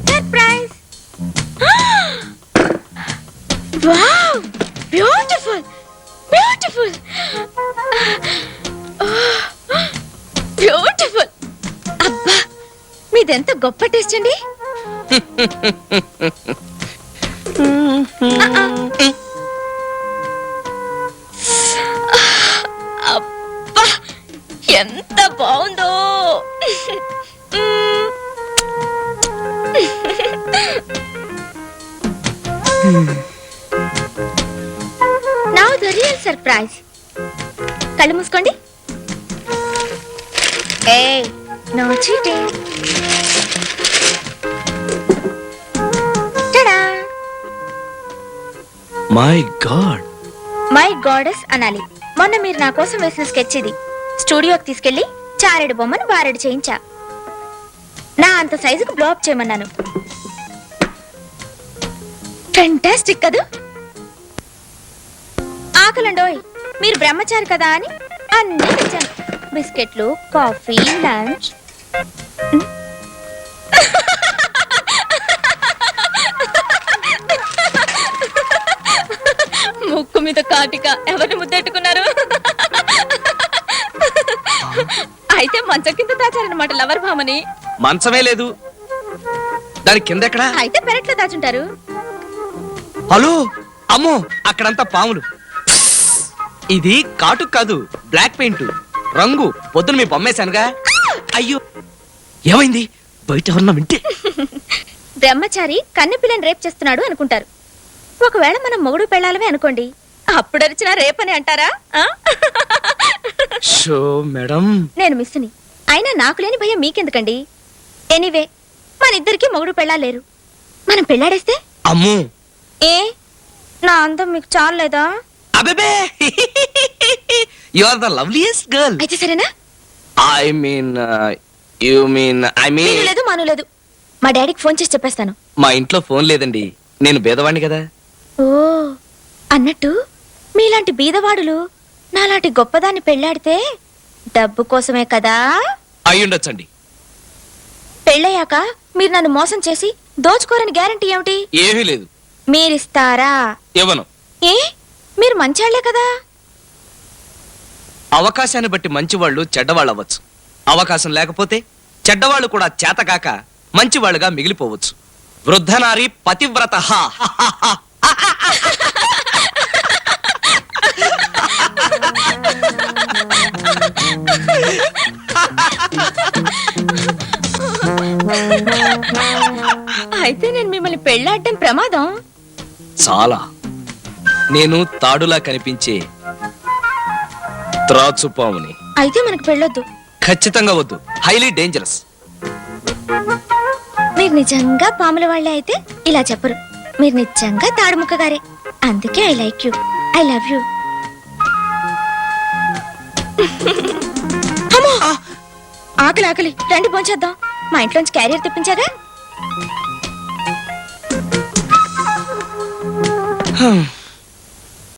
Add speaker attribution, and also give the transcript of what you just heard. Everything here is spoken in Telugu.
Speaker 1: Surprise! Wow! Beautiful! Beautiful! Beautiful! అబ్బా, మీదెంత గొప్ప టేస్ట్ అండి. అబ్బా, ఎంత బాగుందో. Now the real surprise. కళ్ళు మూసుకోండి. Hey, no cheating. Ta-da!
Speaker 2: My God,
Speaker 1: my goddess అనాలి. మొన్న మీరు నా కోసం వేసిన స్కెచ్ ఇది. స్టూడియోకి తీసుకెళ్లి చారెడు బొమ్మను బారెడు చేయించా. నా అంత సైజుకు బ్లాక్ చేయమన్నాను. ఫెంటాస్టిక్ కదూ. ఆకలండోయ్, మీరు బ్రహ్మచారి కదా అని అన్నీ తెచ్చాను. బిస్కెట్లు, కాఫీ, లంచ్. ముక్కు మీద కాటిక ఎవరిని ముద్దెట్టుకున్నారు? అయితే మంచం కింద దాచారనమాట లవర్ భామని.
Speaker 2: మంచమే లేదు, దాని కింద ఎక్కడా?
Speaker 1: అయితే పెరట్లో దాచుంటారు.
Speaker 2: హలో, అమ్మో, అక్కడంతా పాములు. ఇది కాటుకు కాదు, బ్లాక్ పెయింట్ రంగు. పొద్దున మీ బొమ్మేశానుగా. అయ్యో, ఏమైంది? బయట ఎవరన్నా వింటే?
Speaker 1: బ్రహ్మచారి కన్నెపిల్లని రేప్ చేస్తున్నాడు అనుకుంటారు. ఒకవేళ మనం మొగుడు పెళ్ళాలమే అనుకోండి, అప్పుడు అరిచినా రేపని అంటారా?
Speaker 2: షో మేడం,
Speaker 1: నేను మిస్సుని. అయినా నాకు లేని భయం మీకెందుకండి? ఎనీవే, మన ఇద్దరికి మొగుడు పెళ్ళాలేరు. మనం పెళ్ళాడేస్తే?
Speaker 2: అమ్మో,
Speaker 1: ఏ నా అందం మీకు చాలేదా?
Speaker 2: అబేబే, you are the loveliest girl.
Speaker 1: అయితే సరేనా?
Speaker 2: ఐ మీన్ యు మీన్
Speaker 1: మీరు లేదు, మాను లేదు. మా డాడీకి ఫోన్ చేసి చెప్పేస్తాను.
Speaker 2: మా ఇంట్లో ఫోన్ లేదండి, నేను బేదవాణ్ణి కదా.
Speaker 1: ఓ, అన్నట్టు మీలాంటి బీదవాడులు నాలాంటి గొప్పదాన్ని పెళ్ళాడితే డబ్బు కోసమే కదా?
Speaker 2: అయ్యుండొచ్చండి.
Speaker 1: పెళ్ళయ్యాక మీరు నన్ను మోసం చేసి దోచుకోరని గ్యారంటీ ఏమిటి?
Speaker 2: ఏమీ లేదు.
Speaker 1: మీరిస్తారా?
Speaker 2: ఇవ్వను.
Speaker 1: ఏ, మీరు మంచాళ్లే కదా.
Speaker 2: అవకాశాన్ని బట్టి మంచివాళ్ళు చెడ్డవాళ్ళు అవ్వచ్చు. అవకాశం లేకపోతే చెడ్డవాళ్ళు కూడా చేతకాక మంచివాళ్ళుగా మిగిలిపోవచ్చు. వృద్ధనారి పతివ్రత.
Speaker 1: అయితే నేను మిమ్మల్ని పెళ్ళాడటం ప్రమాదం.
Speaker 2: చాలా. నేను తాడులా కనిపించే త్రాచుపాముని.
Speaker 1: అయితే మనకు పెళ్ళొద్దు.
Speaker 2: ఖచ్చితంగా వద్దు, హైలీ డేంజరస్.
Speaker 1: మీరు నిజంగా పాముల వాళ్ళే అయితే ఇలా చెప్పరు. మీరు నిజంగా తాడుముక్కగారే. అందుకే I like you, I love you. ఆకలి ఆకలి, రండి భోంచేద్దాం. మా ఇంట్లోంచి క్యారియర్ తెప్పించాగా.